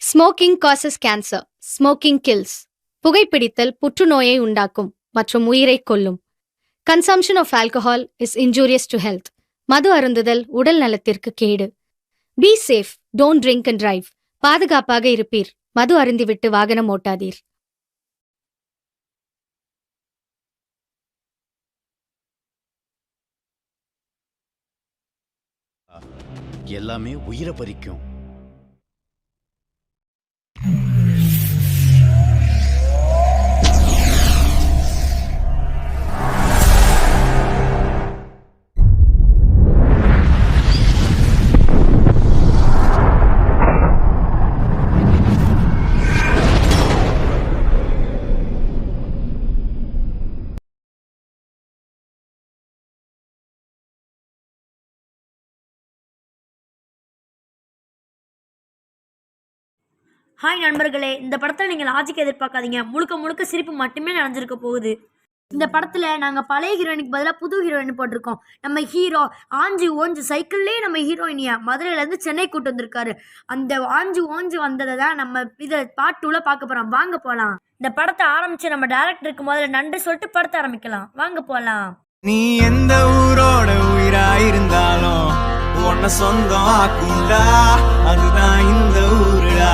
Smoking causes cancer. Smoking kills. புகைப்பிடித்தல் புற்றுநோயை உண்டாக்கும் மற்றும் உயிரை கொல்லும். Consumption of alcohol is injurious to health. மது அருந்துதல் உடல் நலத்திற்கு கேடு. Be safe, don't drink and drive. பாதுகாப்பாக இருப்பீர். மது அருந்திவிட்டு வாகனம் ஓட்டாதீர். எல்லாமே உயிரை பறிக்கும். ஹாய் நண்பர்களே, இந்த படத்தில் நீங்கள் லாஜிக் எதிர்பார்க்காதீங்க. முழுக்க முழுக்க சிரிப்பு மட்டுமே நடந்திருக்க போகுது. இந்த படத்தில் நாங்கள் பழைய ஹீரோயினுக்கு பதிலாக புது ஹீரோயின் போட்டிருக்கோம். நம்ம ஹீரோ ஆஞ்சு ஓஞ்சு சைக்கிள்லேயே நம்ம ஹீரோயினியா மதுரையிலேருந்து சென்னை கூட்டு வந்திருக்காரு. அந்த ஆஞ்சு ஓஞ்சு வந்ததை தான் நம்ம இதை பார்ட் 2ல பார்க்க போகிறோம். வாங்க போகலாம். இந்த படத்தை ஆரம்பித்து நம்ம டேரக்டருக்கு முதல்ல நன்றி சொல்லிட்டு படத்தை ஆரம்பிக்கலாம். வாங்க போகலாம். நீ எந்த ஊரோட உயிராயிருந்தாலும் உன்னை சொந்தம் ஆக்குண்டா, அதுதான் இந்த ஊருடா.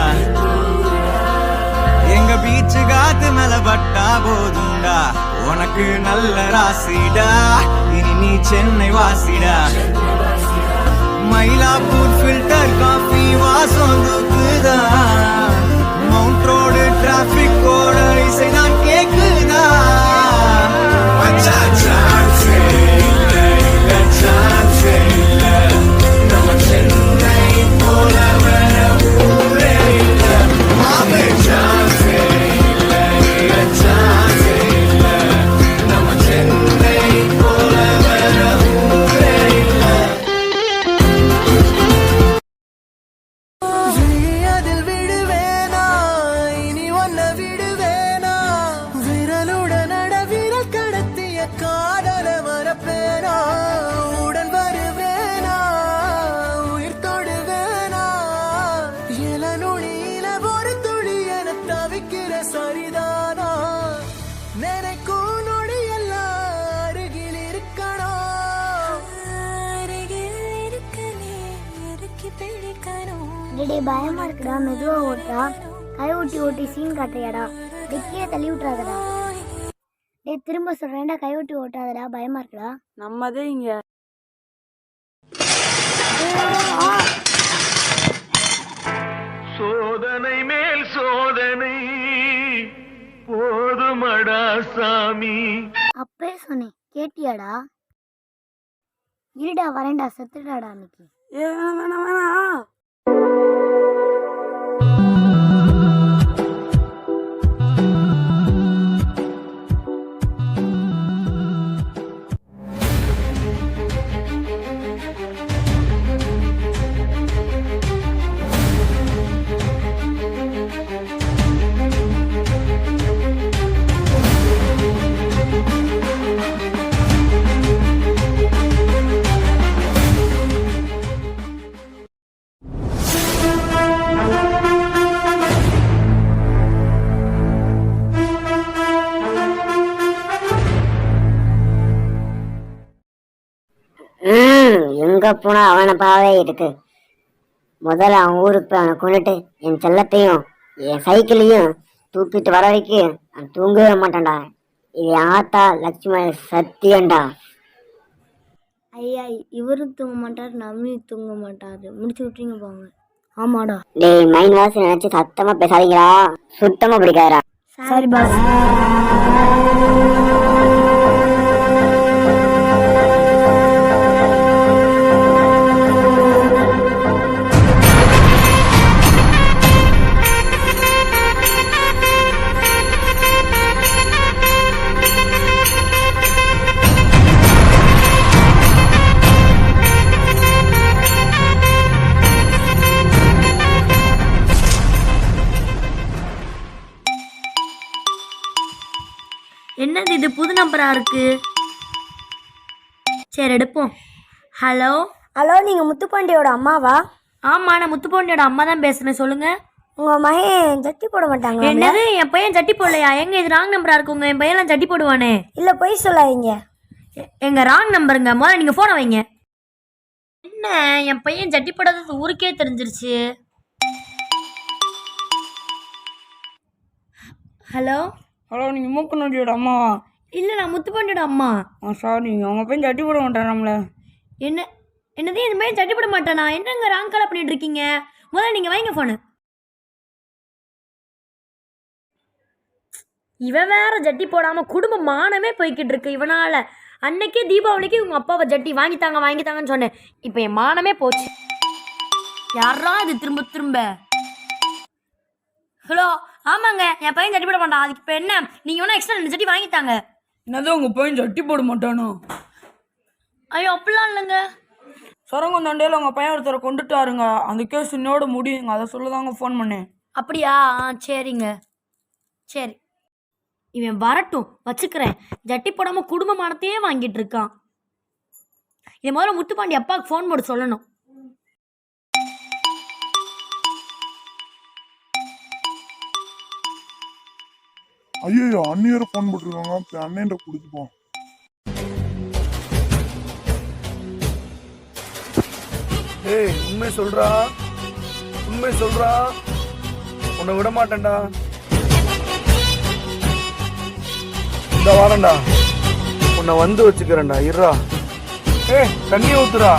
எங்க பீச்சு காத்து மேல பட்டா போதுண்டா, உனக்கு நல்ல ராசிடா. இனி நீ சென்னை வாசிடா. மயிலாப்பூர் ஃபில்டர் காஃபி வாசம் தூக்குதா, மவுண்ட் ரோடு டிராபிக்கோட இசைதான் கேக்குதா. பயமா இருக்குடா, மெதுவா ஓட்டா. கை ஊட்டி ஓட்டி சீன் காட்டுறியாடா. டிக்கியே தள்ளி விட்டுறாதடா. திரும்ப சொல்றேன்டா, கை ஊட்டி ஓட்டாதடா, பயமா இருக்குடா. நம்மதே இங்க சோதனை மேல் சோதனை போதுமடா சாமி. அப்பே சொன்னேன், கேட்டியாடா? இருடா வரேன்டா, செத்துடாடா அன்னைக்கு. வேணாம். எங்க போனா அவனை பாவே இருக்கு. முதல்ல அவன் ஊருக்கு போய் அவனை கொண்டுட்டு என் செல்லத்தையும் என் சைக்கிளையும் தூக்கிட்டு வர வரைக்கும் அவன் தூங்கவே மாட்டான்டா. இது ஆத்தா லட்சுமி சத்தியண்டா. ஐயா, இவரும் தூங்க மாட்டாரு, நம்மளும் தூங்க மாட்டாரு. முடிச்சு விட்டுறீங்க போங்க. ஆமாடா. டேய் மைண்ட் வாசி நினைச்சு சத்தமா பேசாதீங்களா, சுத்தமா பிடிக்காதரா. சரி பாஸ். என்னது இது, புது நம்பரா இருக்கு? சரி எடுப்போம். ஹலோ. ஹலோ, நீங்கள் முத்துப்பாண்டியோட அம்மாவா? ஆமாம், நான் முத்துப்பாண்டியோட அம்மா தான் பேசுகிறேன். சொல்லுங்கள். உங்கள் மகன் ஜட்டி போட மாட்டாங்க. என்னது என் பையன் ஜட்டி போடலையா? எங்க இது ராங் நம்பரா இருக்குங்க. என் பையன்லாம் ஜட்டி போடுவானே. இல்லை பொய் சொல்லாதீங்க. எங்க ராங் நம்பருங்க. முதல்ல நீங்க போன வைங்க. என்ன என் பையன் ஜட்டி போடாதது ஊருக்கே தெரிஞ்சிருச்சு. ஹலோ ஹலோ, நீங்கள் மூக்கு நோண்டியோட அம்மாவா? இல்லை, நான் முத்துப்பாண்டியோட அம்மா. சாரிங்க, உங்கள் பையன் ஜட்டி போட மாட்டான் நம்மள. என்னது இந்த பையன் ஜட்டி போட மாட்டானா? என்னங்க ராங் கால் பண்ணிட்டு இருக்கீங்க? முதல்ல நீங்க வைங்க போனு. இவன் வேற ஜட்டி போடாம குடும்ப மானமே போய்கிட்டு இருக்கு இவனால. அன்னைக்கே தீபாவளிக்கு உங்க அப்பாவை ஜட்டி வாங்கித்தாங்கன்னு சொன்னேன். இப்போ என் மானமே போச்சு. யாரா இது திரும்ப திரும்ப? ஹலோ, ஆமாங்க, என் பையன் ஜட்டி போட மாட்டான். அதுக்கு இப்போ என்ன? நீங்க வேணா எக்ஸ்ட்ரா 2 ஜட்டி வாங்கித்தாங்க. என்னதான் உங்கள் பையன் ஜட்டி போட மாட்டானோ? ஐயோ, அப்படிலாம் இல்லைங்க. சொரங்கம் தண்டையில் உங்கள் பையன் ஒருத்தரை கொண்டுட்டாருங்க. அந்த கேஸ் இன்னோட முடியுங்க. அதை சொல்லதாங்க ஃபோன் பண்ணேன். அப்படியா? சரிங்க, சரி. இவன் வரட்டும், வச்சுக்கிறேன். ஜட்டி போடாம குடும்பமானத்தையே வாங்கிட்டு இருக்கான். இதை முதல்ல முத்துப்பாண்டி அப்பாவுக்கு ஃபோன் போட்டு சொல்லணும். ஐயோ அண்ணியரை ஃபோன் போட்டுருக்காங்க. அண்ணன்ட்ட கொடுத்துப்போம். ஏய், உண்மை சொல்றா, உன்னை விட மாட்டேன்டா. இந்த வாரண்டா, உன்னை வந்து வச்சுக்கிறேன்டா. இருடா. ஏய், தண்ணி ஊத்துறா.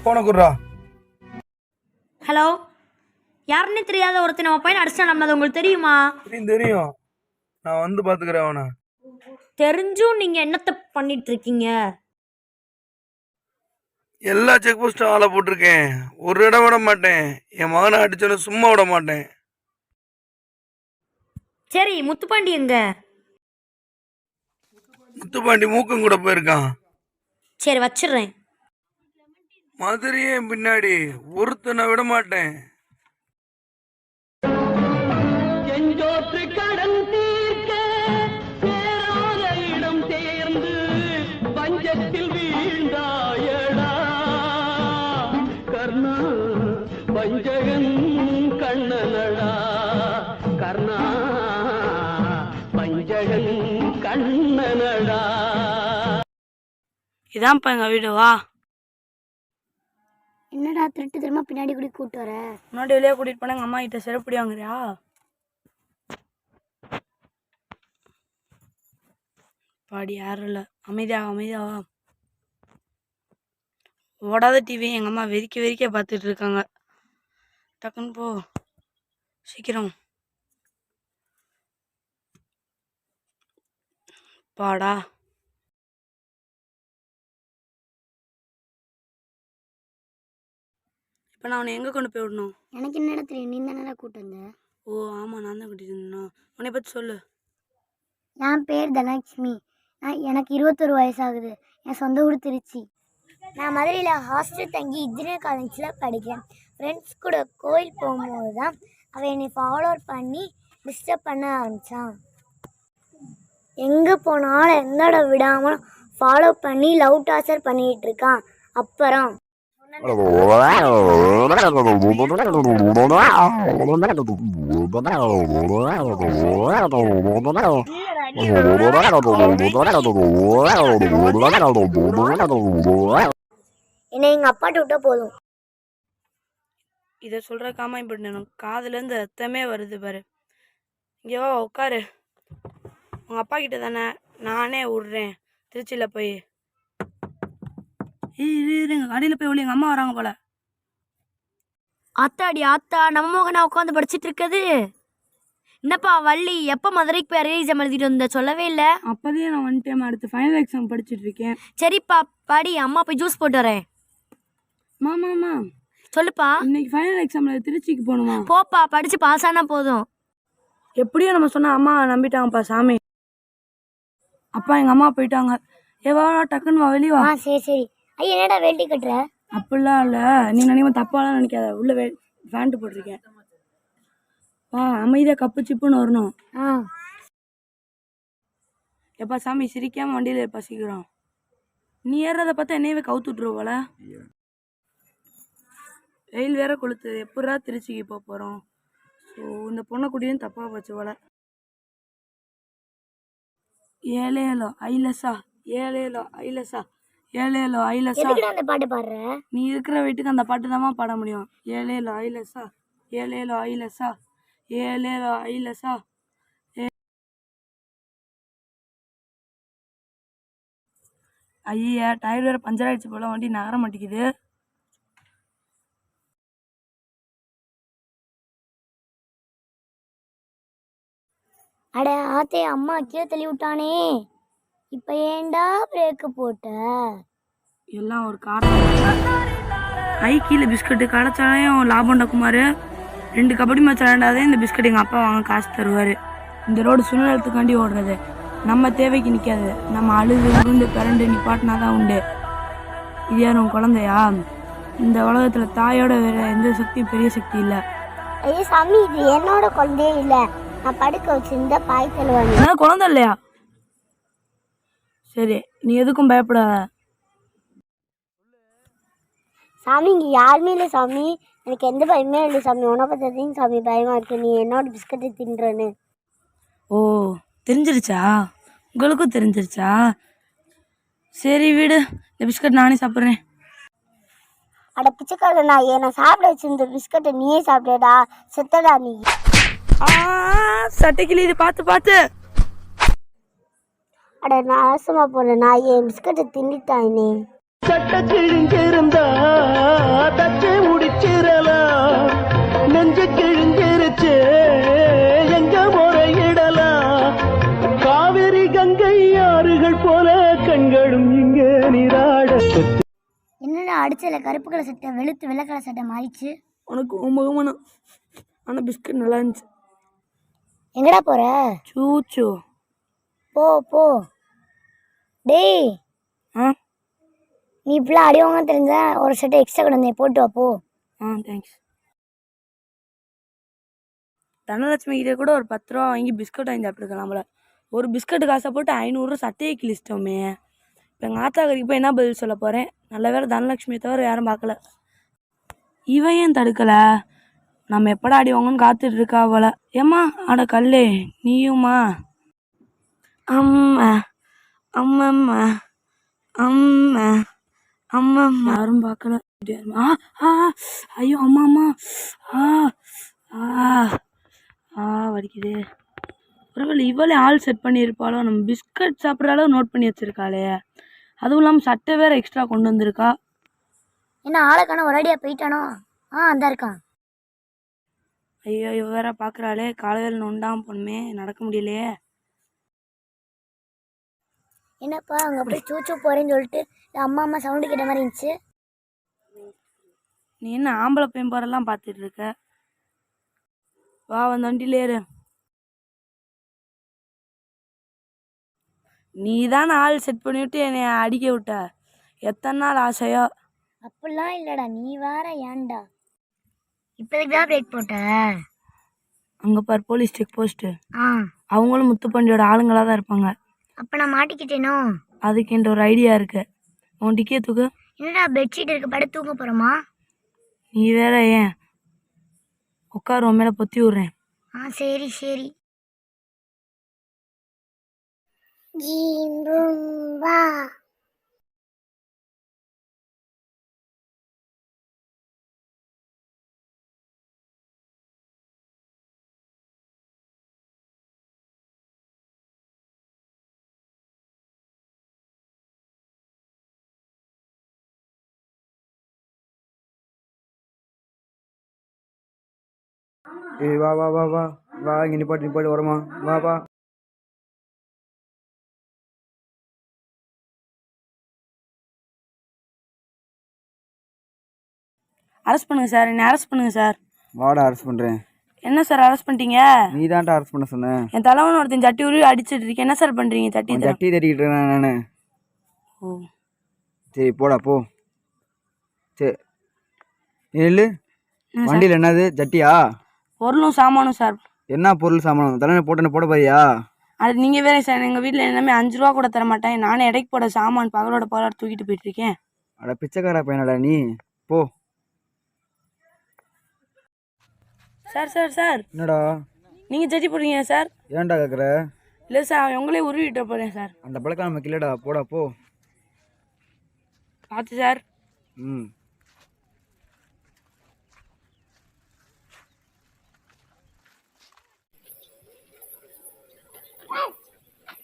போன குடுறா. ஹலோ, யாருன்னே தெரியாத ஒருத்தர் நம்ம பையன் அடிச்சா நம்ம அது உங்களுக்கு தெரியுமா? தெரியும். நான் வந்து பாத்துக்கிறேன் அவனை. தெரிஞ்சும் நீங்க என்னத்தை பண்ணிட்டு இருக்கீங்க? எல்லா செக் போஸ்டும் ஆளை போட்டிருக்கேன். ஒரு இடம் விட மாட்டேன். என் மகனை அடிச்சோன்னு சும்மா விட மாட்டேன். சரி, முத்துப்பாண்டி எங்க? முத்துப்பாண்டி மூக்கம் கூட போயிருக்கான். சரி, வச்சிடுறேன். மதுரையே பின்னாடி ஒருத்தனை விட மாட்டேன். செஞ்சோற்று கடன் தீர்க்க சேராத இடம் சேர்ந்து பஞ்சத்தில் வீழ்ந்தாயடா கர்ணா. பஞ்சகன் கண்ணனடா கர்ணா, பஞ்சகன் கண்ணனடா. இதான்ப்பா எங்கள் வீடு. வா. என்னடா திருட்டு திரும்ப பின்னாடி கூட கூப்பிட்டு வர? முன்னாடி வெளியே கூட்டிகிட்டு போனால் எங்கள் அம்மா கிட்ட செருப்படி வாங்குறியா? பாடி யாரும் இல்லை. அமைதியாக ஓடாத டிவி எங்கள் அம்மா வெறிக்க பார்த்துட்டு இருக்காங்க. டக்குன்னு போ, சீக்கிரம் பாடா. இப்போ நான் அவனை எங்கே கொண்டு போய் விடணும்? எனக்கு என்னடா தெரியும், நீ தானடா கூப்பிட்டு வந்த. ஓ ஆமாம், நான் தான் கூட்டிகிட்டு இருந்தேன். உன்னை பற்றி சொல்லு. என் பேர் தனலட்சுமி. எனக்கு 21 வயசாகுது. என் சொந்த ஊர் திருச்சி. நான் மதுரையில் ஹாஸ்டல் தங்கி இன்ஜினியர் காலேஜில் படிக்கிறேன். ஃப்ரெண்ட்ஸ் கூட கோயில் போகும்போது தான் அவன் என்னை ஃபாலோ பண்ணி டிஸ்டர்ப் பண்ண ஆரம்பித்தான். எங்கே போனாலும் எந்த இடம் விடாமலும் ஃபாலோ பண்ணி லவ் டார்ச்சர் பண்ணிகிட்டு இருக்கான். அப்புறம் என்னை எங்கள் அப்பாட்ட விட்டா போதும். இதை சொல்கிறக்காம இப்படி எனக்கு காதுலேருந்து ரத்தமே வருது பாரு. இங்கே வா, உட்காரு. உங்கள் அப்பா கிட்ட தானே, நானே விட்றேன் திருச்சியில் போய். இருங்க, கடையில் போய் விழி, எங்கள் அம்மா வராங்க போல. ஆத்தாடி ஆத்தா, நம்ம மகனா உட்காந்து படிச்சுட்டு இருக்குது. என்னப்பா வள்ளி, எப்போ மதுரைக்கு போய் அரியர் எக்ஸாம் எழுதிட்டு வந்த? சொல்லவே இல்லை. அப்போதே நான் வந்துட்டேன். அடுத்து ஃபைனல் எக்ஸாம் படிச்சுட்டு இருக்கேன். சரிப்பா படி, அம்மா போய் ஜூஸ் போட்டு வரேன். மாமா சொல்லுப்பா. இன்னைக்கு ஃபைனல் எக்ஸாமில் திருச்சிக்கு போகணுமா? போப்பா, படிச்சு பாஸ் ஆனா போதும். எப்படியும் நம்ம சொன்னால் அம்மா நம்பிட்டாங்கப்பா சாமி. அப்பா எங்கள் அம்மா போயிட்டாங்க. ஏவா டக்குன்னு வா, வெளியே வா. சரி. ஐயா என்னடா வேட்டி கட்டுற? அப்படிலாம் இல்லை, நீ நினைவு தப்பாலாம் நினைக்காத. உள்ள பேண்ட் போட்டிருக்கேன். வா, அமைதியாக கப்பு சிப்புன்னு வரணும். எப்பா சாமி சிரிக்காமல் வண்டியில் எப்பா சீக்கிரம். நீ ஏறுறதை பார்த்தா என்னையவே கவுத்து விட்ருவோல. வெயில் வேற கொளுத்து, எப்படா திருச்சிக்கு போக போகிறோம். ஸோ இந்த பொண்ணை குடியும் தப்பாக போச்சு போல. ஏலேலோ ஐலசா ஏலேலோ ஐலசா ஏலேலோ ஐலசா. எதுக்குடா அந்த பாட்டு பாடுற? நீ இருக்கிற வீட்டுக்கு அந்த பாட்டு தான்மா பாட முடியும். ஏலேலோ ஐலசா ஏலேலோ ஐலசா ஏலேலோ ஐலசா. ஐயா டயர் வேறு பஞ்சர் ஆகிடுச்சு போல, வண்டி நகர மாட்டேங்குது. அட ஆத்தே, அம்மா கீழே தள்ளி விட்டானே. இப்போ ஏன்டா பிரேக்கு போட்ட? எல்லாம் ஒரு காரணம். கீழே பிஸ்கட்டு கடைச்சாலையும் லாபம்டா குமார். 2 கபடி மேட்ச் விளையாண்டாதே இந்த பிஸ்கட் எங்கள் அப்பா வாங்க காசு தருவார். இந்த ரோடு சுழலத்துக்காண்டி ஓடுறது, நம்ம தேவைக்கு நிற்காது. நம்ம அழுது உருண்டு பிறண்டு நிப்பாட்டினா தான் உண்டு. இது யாரும் குழந்தையா? இந்த உலகத்தில் தாயோட வேற எந்த சக்தியும் பெரிய சக்தி இல்லை. ஐயோ சாமி, இது என்னோட குழந்தையே இல்லை. நான் படுக்க வச்சிருந்த பாய் தருவாங்க. அதனால குழந்தை இல்லையா? சரி, நீ எதுக்கும் பயப்படாத சாமி. இங்கே யாருமே இல்லை சாமி. எனக்கு எந்த பயமே இல்லை சாமி. உன்னை பார்த்ததையும் சாமி பயமாக இருக்கு. நீ என்னோட பிஸ்கட்டை தின்றன்னு. ஓ, தெரிஞ்சிருச்சா? உங்களுக்கும் தெரிஞ்சிருச்சா? சரி வீடு, இந்த பிஸ்கட் நானே சாப்பிட்றேன். அட பிச்சைக்கார நாயே, நான் சாப்பிட வச்சிருந்த பிஸ்கட்டை நீயே சாப்பிடடா. செத்தடா நீ. சட்டை கிளி, இது பார்த்து பார்த்து. அட நாசமா போன நாயே, பிஸ்கட்டை தின்னுட்டானே. சட்ட கிழிஞ்சிருந்தா தச்சு முடிச்சிடலாம். நெஞ்சு கிழிஞ்சிருச்சு எங்க முறையிடலாம். காவிரி கங்கை ஆறுகள் போல கண்களும் இங்க நீராட. என்னடா அடிச்சல கருப்பு கலர் சட்டை வெளுத்து வெள்ளை கலர் சட்டை மாறிச்சு. உனக்கு முகமான ஆனால் பிஸ்கட் நல்லா இருந்துச்சு. எங்கடா போற? சூச்சு. போ போ. டேய், நீ இப்பெல்லாம் அடிவாங்க தெரிஞ்சா ஒரு சட்டை எக்ஸ்ட்ரா கொண்டு வந்தேன், போட்டு வா போ. தேங்க்ஸ். தனலட்சுமி கிட்டே கூட ஒரு 10 ரூபா வாங்கி பிஸ்கட் வாங்கி சாப்பிட்டுருக்கலாம்ல. ஒரு பிஸ்கட்டு காசை போட்டு 500 சட்டையை கிழிச்சிட்டோமே. இப்போ எங்கள் ஆத்தாக்கறிக்கு போய் என்ன பதில் சொல்ல போகிறேன்? நல்ல வேறு தனலட்சுமியை தவிர யாரும் பார்க்கல. இவன் ஏன் தடுக்கலை? நம்ம எப்படா அடி வாங்கன்னு காத்துட்டு இருக்கா போல. ஏம்மா, அட கல்லே நீயுமா? அம்மா அம்மம்மா அம்மா அம்மம்மா. யாரும் பார்க்கல. ஐயோ அம்மா அம்மா. வலிக்குது. ஒருவேளை இவளே ஆள் செட் பண்ணியிருப்பாளோ? நம்ம பிஸ்கட் சாப்பிட்ற அளவு நோட் பண்ணி வச்சிருக்காளே. அதுவும் இல்லாமல் சட்டை வேற எக்ஸ்ட்ரா கொண்டு வந்திருக்கா. என்ன ஆளுக்கான ஒரு அடியா போயிட்டானோ? அந்த இருக்கான். ஐயோ, இவ வேற பார்க்குறாளே. காலையில் நொண்டாமல் போகணுமே, நடக்க முடியலையே. என்னப்பா அங்கே போய் சூச்சு போகிறேன்னு சொல்லிட்டு அம்மா அம்மா சவுண்டு கேட்ட மாதிரி இருந்துச்சு. நீ என்ன ஆம்பளை பையன் போகிறெல்லாம் பார்த்துட்டு இருக்க? வா, வந்து வண்டியில் ஏறு. நீ தானே ஆள் செட் பண்ணிவிட்டு என்னை அடிக்க விட்ட. எத்தனை நாள் ஆசையோ. அப்படிலாம் இல்லைடா, நீ வேற ஏன்டா இப்போதைக்கு தான் பிரேக் போட்ட? அங்கே பார், போலீஸ் செக் போஸ்ட்டு. ஆ, அவங்களும் முத்துப்பாண்டியோட ஆளுங்களாக தான் இருப்பாங்க. அப்போ நான் மாட்டிக்கிட்டேனோ? அதுக்கு என்ற ஒரு ஐடியா இருக்கு. உன் டிக்கே தூக்கு. என்னடா பெட்ஷீட் இருக்க படம் தூக்க போகிறோமா? நீ வேற ஏன் உட்காரு, உன் மேலே பொத்தி விட்றேன். சரி சரி. வா. ஏய் வா வா வா வா வா, இங்கே நிப்பாட்டு வரமா, வா வா. அரெஸ்ட் பண்ணுங்க சார், என்னை அரெஸ்ட் பண்ணுங்க சார். வாடா அரெஸ்ட் பண்ணுறேன். என்ன சார் அரெஸ்ட் பண்ணிட்டீங்க? நீ தான்டா அரெஸ்ட் பண்ண சொன்னேன். என் தலைவன் ஒருத்தன் சட்டி உருவி அடிச்சிட்டு இருக்கேன். என்ன சார் பண்ணுறீங்க? சட்டி தட்டிக்கிட்டு இருக்கேன் நான். ஓ சரி போடா போ. சரி இல்லை, வண்டியில் என்னது சட்டியா? பொருளும் சாமானும் சார். என்ன பொருள் சாமானும்? தலைமை போட்டு போட போறியா? அது நீங்கள் வேற சார், எங்கள் வீட்டில் எல்லாமே 5 ரூபா கூட தர மாட்டேன். நானே எடைக்கு போட சாமான் பகலோட பகலாக தூக்கிட்டு போயிட்டுருக்கேன். அட பிச்சைக்கார பையனடா நீ, போ. சார் சார் சார், என்னடா நீங்கள் ஜட்ஜி போடுறீங்க சார்? ஏன்டா கேட்குற? இல்லை சார், அவன் உங்களே உருவிட்டு போகிறேன் சார். அந்த பழக்கம் நமக்கு இல்லைடா, போடா போ. பார்த்து சார். ம்.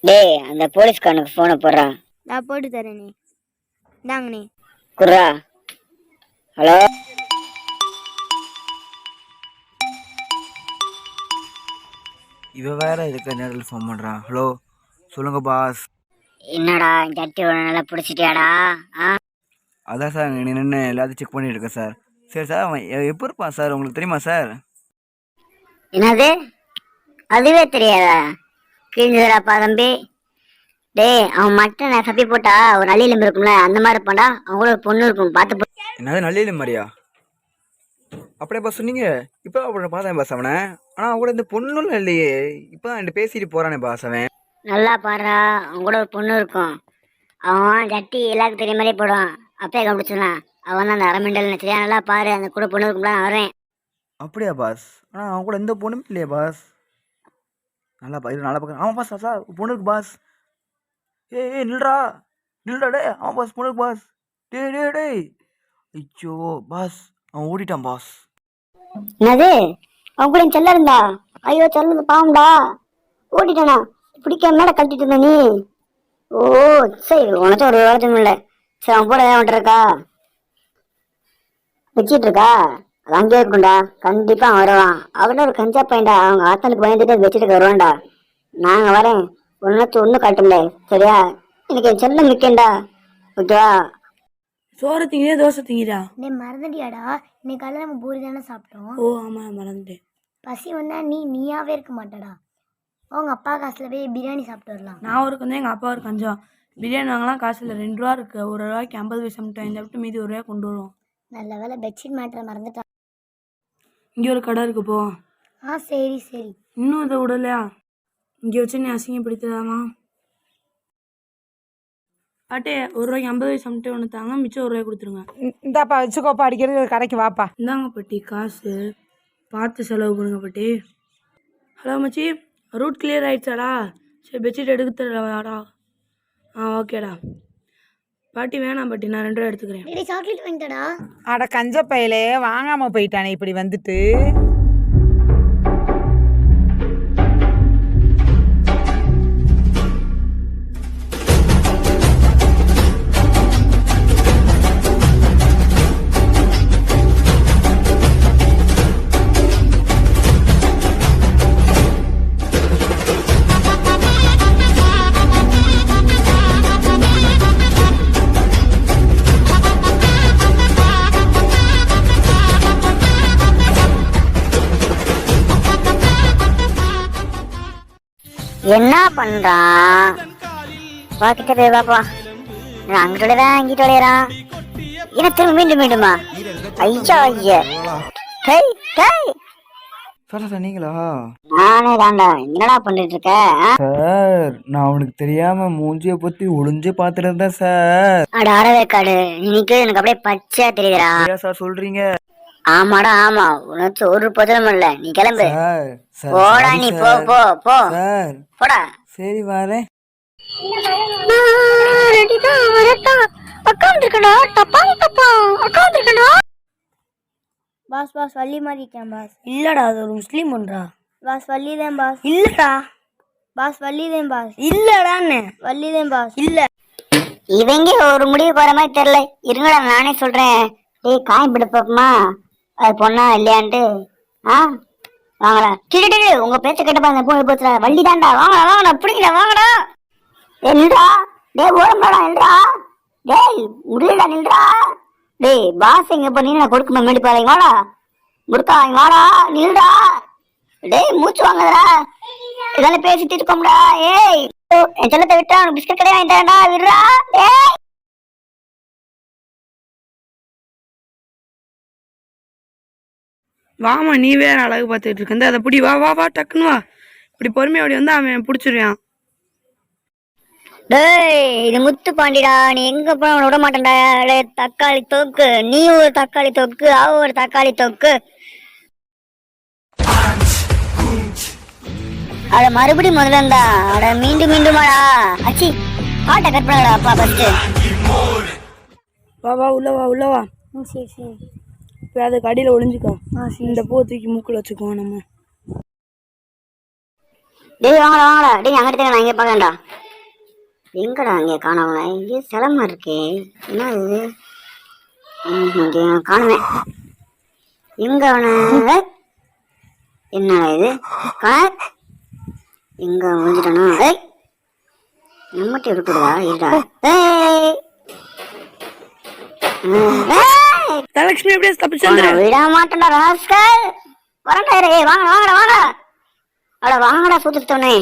டேய் அந்த போலீஸ்காரனுக்கு ஃபோனை போடுறா. நான் போட்டு தரேன் நீ இந்தாங்கண்ணே. குர்ரா. ஹலோ. இவ வேற இருக்க நேரில் ஃபோன் பண்ணுறா. ஹலோ சொல்லுங்க பாஸ். என்னடா ஜட்டி நல்லா பிடிச்சிட்டியாடா? அதான் சார் நீ நின்று எல்லாத்தையும் செக் பண்ணிட்டு இருக்கேன் சார். சரி சார், அவன் எப்போ இருப்பான் சார், உங்களுக்கு தெரியுமா சார்? என்னது? அதுவே தெரியாதா? கிழிஞ்சதுடாப்பா தம்பி. டேய் அவன் மட்டும் நான் தப்பி போட்டா ஒரு நல்லிலும் இருக்கும்ல, அந்த மாதிரி இருப்பான்டா. அவன் கூட ஒரு பொண்ணு இருக்கும், பார்த்து என்னது நல்லில மாதிரியா? அப்படியே பாஸ் சொன்னீங்க. இப்போ அவனை பார்த்தேன் பாஸ் அவனை. ஆனால் அவன் கூட இந்த பொண்ணுலாம் இல்லையே, இப்போ தான் என்கிட்ட பேசிட்டு போகிறானே பாஸ் அவன். நல்லா பாடுறா. அவன் கூட ஒரு பொண்ணு இருக்கும். அவன் ஜட்டி எல்லாருக்கும் தெரிய மாதிரியே போடுவான். அப்பயே கண்டுபிடிச்சான். அவன் தான் அந்த அரமெண்டல் நினைச்சியா. நல்லா பாரு, அந்த கூட பொண்ணு இருக்கும்ல, நான் வரேன். அப்படியா பாஸ்? ஆனால் அவன் கூட எந்த பொண்ணுமே இல்லையா பாஸ்? நல்லா இது நல்லா பார்க்க. ஆமாம் பாஸ், சார் பொண்ணு இருக்கு பாஸ். ஏய் நில்றா நில்றா டே. ஆமாம் பாஸ் பொண்ணு இருக்கு பாஸ். டே. ஐயோ பாஸ், அவன் ஓடிட்டான் பாஸ். என்னது? அவன் கூட செல்ல இருந்தா? ஐயோ செல்ல பாவம்டா, ஓடிட்டானா? பிடிக்காம மேலே கட்டிட்டு இருந்த நீ. ஓ சரி, உனக்கு ஒரு விவரத்தும் இல்லை. சரி அவன் கூட ஏன் இருக்கா வச்சிட்டு இருக்கா? அது அங்கேயே இருக்கும்டா, கண்டிப்பா அவன் வருவான். அவன ஒரு கஞ்சா பையன்டா, அவங்க ஆத்தனுக்கு பயந்துட்டு வச்சுட்டு வருவான்டா. நாங்க வரேன், ஒன்னு காட்டும்ல, சரியா? எனக்கு என் செல்லம் மிக்கேன்டா, ஓகேவா? சோறு திங்கிறியா தோசை திங்கிறியா? நீ மறந்துட்டியாடா? இன்னைக்கு காலையில் நம்ம பூரி தானே சாப்பிட்டோம். ஓ ஆமாம் மறந்துட்டேன். பசி வந்தா நீயாவே இருக்க மாட்டடா. அவங்க அப்பா காசுல போய் பிரியாணி சாப்பிட்டு வரலாம். நான் ஒரு கொஞ்சம், எங்கள் அப்பா ஒரு கொஞ்சம். பிரியாணி வாங்கலாம் காசு இல்லை, 2 ரூபா இருக்குது. 1 ரூபாய்க்கு 50 பைசா மட்டும் சாப்பிட்டு மீதி 1 ரூபா கொண்டு வருவோம். நல்ல வேலை பெட்ஷீட் மேட்டரை மறந்துட்டான். இங்கே ஒரு கடை இருக்கு போ. சரி. இன்னும் இதை விடலையா? இங்கே வச்சு நீ அசிங்கப்படுத்தலாமா? பாட்டே 1 ரூபாய்க்கு 50 பைசா மட்டும் ஒன்று தாங்க, மிச்சம் 1 ரூபாய் கொடுத்துருங்க. இந்தாப்பா வச்சுக்கோப்பா, அடிக்கிறது கடைக்கு வாப்பா. இந்தாங்க பாட்டி காசு, பார்த்து செலவு பண்ணுங்க பாட்டி. ஹலோ மச்சி, ரூட் கிளியர் ஆயிடுச்சாடா? சரி பெட்ஷீட் எடுக்க தரவாடா? ஓகேடா. பாட்டி வேணாம் பாட்டி, நான் 2 ரூபா எடுத்துக்கிறேன். சாக்லேட் வாங்கிட்டடா. அட கஞ்ச பையலே, வாங்காம போயிட்டானே இப்படி வந்துட்டு. என்ன பண்றான்? பாக்கிட்ட போய் பாப்பா. அங்கிட்டு விளையாடான், அங்கிட்டு விளையாடான். என்ன திரும்ப மீண்டுமா? ஐயா சார் நீங்களா? நானே தாண்டா. என்னடா பண்ணிட்டு இருக்க? சார் நான் அவனுக்கு தெரியாம மூஞ்சிய பத்தி ஒளிஞ்சு பாத்துட்டு இருந்தேன் சார். அட அறவேக்காடு, இன்னைக்கு எனக்கு அப்படியே பச்சையா தெரியுதுடா. சார் சொல்றீங்க? ஆமாடா ஆமா, உனக்கு ஒரு பதிலும் இல்ல. நீ கிளம்பு, போடா. நீ போ போ போ போடா. சரி வரேன். பாஸ் வள்ளி மாதிரி இருக்கேன் பாஸ். இல்லடா, அது ஒரு முஸ்லீம் ஒன்றா. பாஸ் வள்ளிதேன் பாஸ். இல்லடா பாஸ் வள்ளிதேன் பாஸ். இல்லடான்னு. வள்ளிதேன் பாஸ். இல்ல. இவங்க ஒரு முடிவு போற மாதிரி தெரியல. இருங்கடா நானே சொல்றேன். டேய் காய் பிடிப்போமா, அது பொண்ணா இல்லையான்ட்டு. வாங்கடா. உங்க பேச்ச கேட்டப்பா அந்த பூ போச்சுடா. வள்ளி தான்டா. வாங்கடா பிடிக்கடா, வாங்கடா. நில்றா. டேய் ஓரம்டா, நில்றா. டேய் முடியலடா, நில்றா. டேய் பாஸ் எங்க பண்ணி நான் கொடுக்குமா மேடி பாருங்க. வாடா முடுக்கா, வாடா நில்றா. டேய் மூச்சு வாங்குறா. இதெல்லாம் பேசிட்டு இருக்கோம்டா. ஏய் என் செல்லத்தை விட்டா உனக்கு பிஸ்கட் கிடையாது வாங்கி தரேன்டா. விடுறா. டேய் வாமா, நீ வேற அழகு பார்த்துட்டு இருக்க. அதை பிடி, வா வா வா, டக்குன்னு வா. இப்படி பொறுமையா ஓடி வந்து அவன் பிடிச்சிருவான். டேய் இது முத்து பாண்டிடா, நீ எங்க போன விட மாட்டேன்டா. அடே தக்காளி தொக்கு, நீ ஒரு தக்காளி தொக்கு, அவ ஒரு தக்காளி தொக்கு. அட மறுபடியும் முதல்ல இருந்தா, அட மீண்டும் மீண்டுமாடா. அச்சி பாட்டை கட் பண்ணடா அப்பா ஃபர்ஸ்ட். வா வா உள்ள வா உள்ள வா. சரி சரி. இப்போ அதுக்கு அடியில் ஒளிஞ்சுக்கோ. இந்த பூ தூக்கி மூக்கில் வச்சுக்குவோம் நம்ம. டேய் வாங்கடா வாங்கடா. டேய் அங்கிட்ட நான் இங்கே பார்க்கண்டா. எங்கடா அங்கே காணவங்க? இங்கே சிலமா இருக்கே, என்ன இது? இங்கே காணுவேன். எங்க அவன? என்னடா இது? எங்க விழுந்துட்டானா? நம்மகிட்ட விட்டுடுதா? இருடா. தனலட்சுமி எப்படியே தப்பிச்சு விட மாட்டேன்டா ராஸ்கல். வரண்டா இரு. வாங்கடா வாங்கடா வாங்கடா. அட வாங்கடா சூத்துட்டோனே,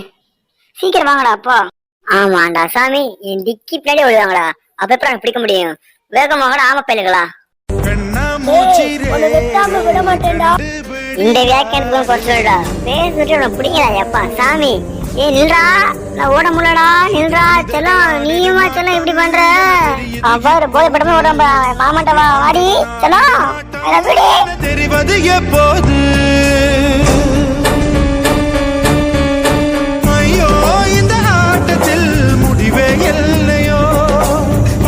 சீக்கிரம் வாங்கடா அப்பா. ஆமாண்டா சாமி, என் டிக்கி பின்னாடி விழுவாங்கடா. அப்ப எப்படி எனக்கு பிடிக்க முடியும்? வேகமாகடா ஆம பயிலுகளா. விட மாட்டேன்டா. இந்த வியாக்கியானத்துக்கு குறைச்சுடா பேசிட்டு உனக்கு பிடிக்கடா எப்பா சாமி. ஏ நில்றா, நான் ஓட முடியலடா. நில்றா செல்லம், நீயுமா செல்லம் இப்படி பண்ற? அவ்வாறு போய் படமே ஓடுறா மாமாட்ட. வா வாடி செல்லம். தெரிவது எப்போது? ஐயோ இந்த ஆட்டத்தில் முடிவே இல்லையோ,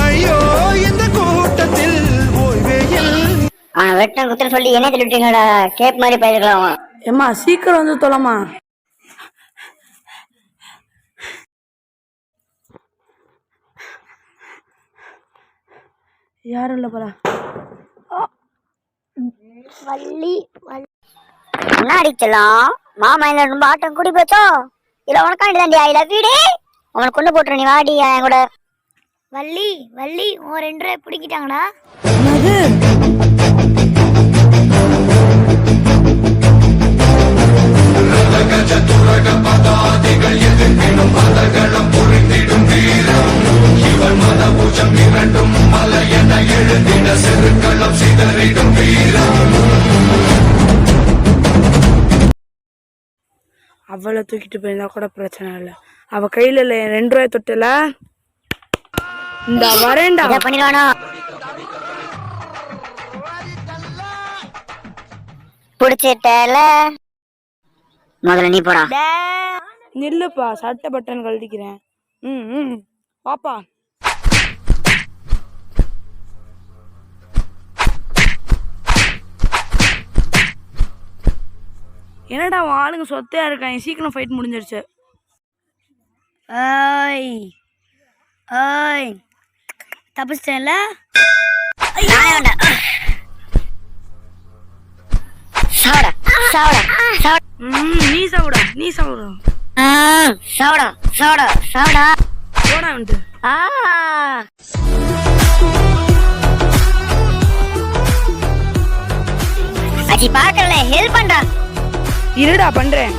ஐயோ இந்த கூட்டத்தில் ஓய்வே இல்லை. வெட்ட குத்துன்னு சொல்லி என்ன சொல்லிட்டீங்கடா? கேப் மாதிரி போயிருக்கலாம். ஏம்மா சீக்கிரம் வந்து தொலைமா. யாரும் இல்லை போல. வள்ளி என்ன அடிச்சலாம்? மாமா என்ன ரொம்ப ஆட்டம் கூடி போச்சோ? இல்ல உனக்காண்டி தாண்டி ஐ லவ் யூ டே. அவனை கொண்டு போட்டுரு, நீ வாடி என் கூட. வள்ளி வள்ளி உன் 2 ரூபாய் பிடிக்கிட்டாங்கடா. அவளை தூக்கிட்டு போயிருந்தா கூட பிரச்சனை இல்லை. அவ கையில இல்லை 2 ரூபாய் தொட்டல. இந்த வரேன்டா பண்ணிடுவானோ? பிடிச்சிட்டல. முதல்ல நீ போடா. நில்லுப்பா, சட்டை பட்டன் கழட்டிக்கிறேன். பாப்பா என்னடா உன் ஆளுங்க சொத்தையா இருக்காங்க. சீக்கிரம் ஃபைட் முடிஞ்சிருச்சு. ஏய் ஏய் தப்பிச்சிட்டேன்ல. சாவடா சாவடா சாவடா. நீ சாவுடா நீ சாவுடா. சாவடா சாவடா சாவடா. போடா வந்து. அச்சி பாக்கல, ஹெல்ப் பண்றா. இருடா பண்றேன்.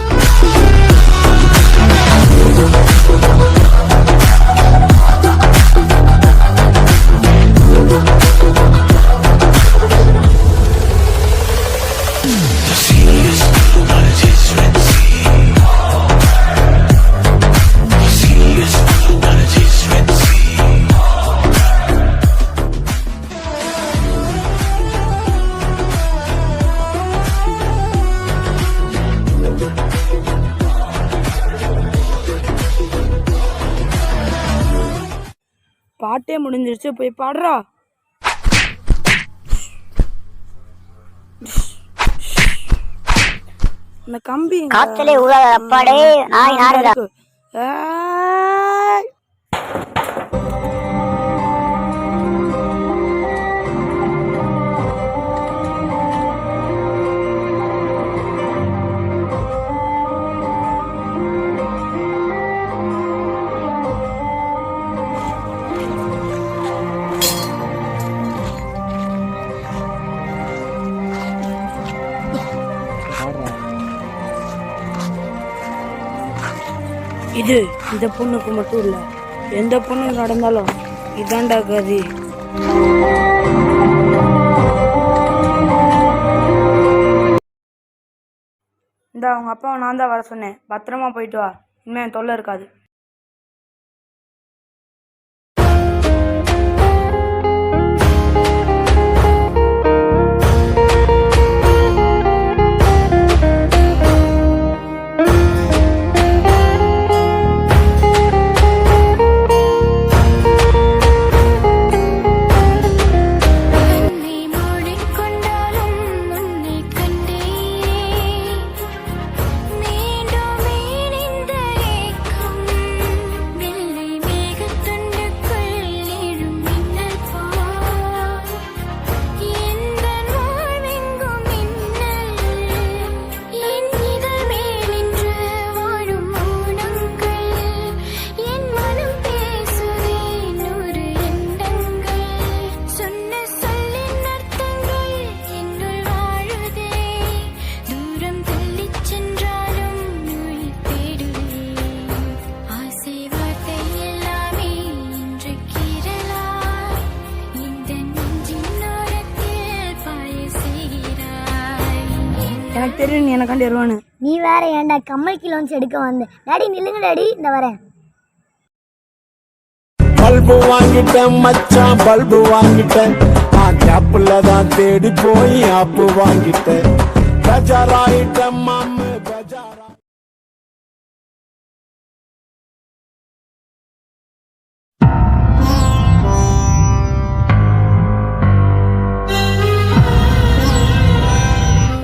பாட்டே முடிஞ்சிருச்சு, போய் பாடுறா. அந்த கம்பி காத்தலே ஊழ அப்பாடே நாய் நாருடா. இது இந்த பொண்ணுக்கு மட்டும் இல்லை, எந்த பொண்ணுக்கு நடந்தாலும் இதாண்டா கதி. இந்த அவங்க அப்பாவை நான் தான் வர சொன்னேன். பத்திரமா போயிட்டு வா, இனிமேல் தொல்லை இருக்காது. தெரியும் நீ எனக்காண்டி வருவானு. நீ வேற ஏன்டா கம்மல் கிலோன்ஸ் எடுக்க வந்தேன். டாடி நில்லுங்க டாடி, இந்த வரேன். பல்பு வாங்கிட்டேன் மச்சான், பல்பு வாங்கிட்டேன். நான் கேப்புல தான் தேடி போய் ஆப்பு வாங்கிட்டேன். பஜாராயிட்டேன் மாமு பஜாரா.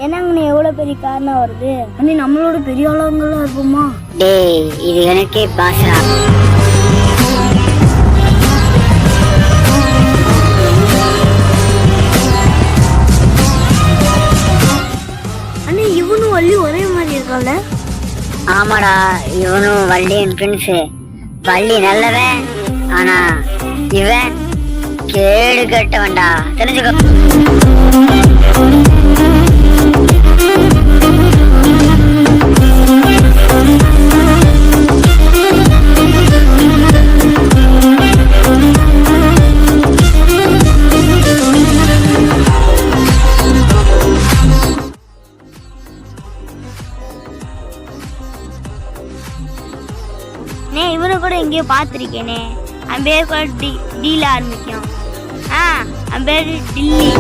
என்னங்கண்ணே எவ்வளோ பெரிய காரணம் வருது? அண்ணே நம்மளோட பெரிய ஆளுங்களாம் இருப்போமா? டேய் இது எனக்கே பாஷா. அண்ணே இவனும் வள்ளி ஒரே மாதிரி இருக்கான்ல? ஆமாடா, இவனும் வள்ளியின் பிரின்ஸு. வள்ளி நல்லவன், ஆனா இவன் கேடு கட்டவன்டா, தெரிஞ்சுக்கோ. இவனு கூட எங்கேயோ பார்த்துருக்கேனே. அவன் பேர் கூட டீல ஆரம்பிக்கும். அவன் பேர் Delhi.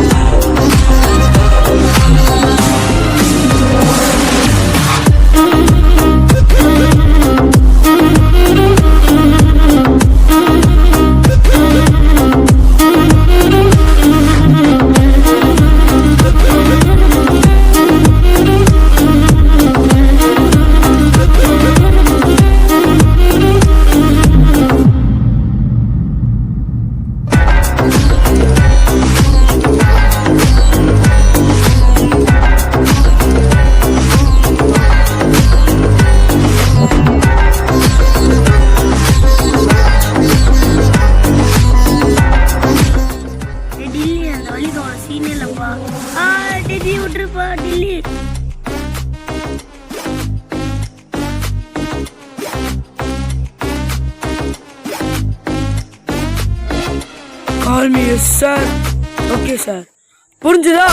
Call me sir. Okay sir. புரிஞ்சுதா?